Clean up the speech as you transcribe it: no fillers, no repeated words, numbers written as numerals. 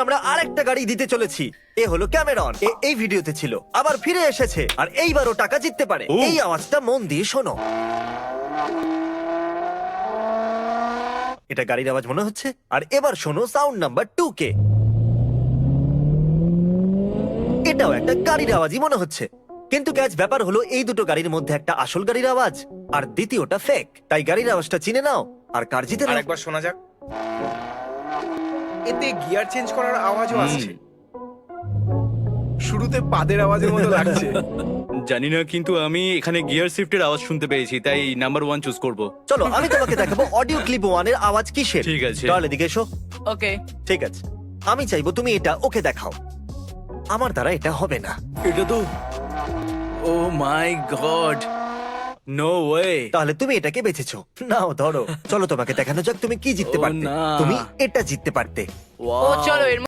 আমরা আরেকটা গাড়ি দিতে চলেছি। এ হলো ক্যামেরন। এই ভিডিওতে ছিল, আবার ফিরে এসেছে, আর এইবারও টাকা জিততে পারে। ও। এই আওয়াজটা মন দিয়ে শোনো। এটা গাড়ির আওয়াজ মনে হচ্ছে। আর এবার শোনো সাউন্ড নাম্বার 2 কে। এটাও একটা গাড়ির আওয়াজই মনে হচ্ছে, কিন্তু ক্যাচ ব্যাপার হলো এই দুটো গাড়ির মধ্যে একটা আসল গাড়ির আওয়াজ আর দ্বিতীয়টা ফেক। তাই গাড়ির আওয়াজটা চিনে নাও আর কার জিতে নাও। আরেকবার শোনা যাক। এতে গিয়ার চেঞ্জ করার আওয়াজও আসছে। শুরুতে পাদের আওয়াজের মতো লাগছে। জানি না, কিন্তু আমি এখানে গিয়ার শিফটের আওয়াজ শুনতে পেয়েছি, তাই নাম্বার 1 চুজ করব। চলো আমি তোমাকে দেখাবো অডিও ক্লিপ 1 এর আওয়াজ কিসের। ঠিক আছে। তাহলে এদিকে এসো। ওকে। ঠিক আছে, আমি চাইবো তুমি এটা ওকে দেখাও। আমার দ্বারা এটা হবে না। এটা তো, ও মাই গড, নো ওয়ে। তাহলে তুমি এটাকে বেছেছো। নাও ধরো। চলো তোমাকে দেখানো যাক তুমি কি জিততে ও পারতে। না। তুমি এটা জিততে পারতে। ও চলো এর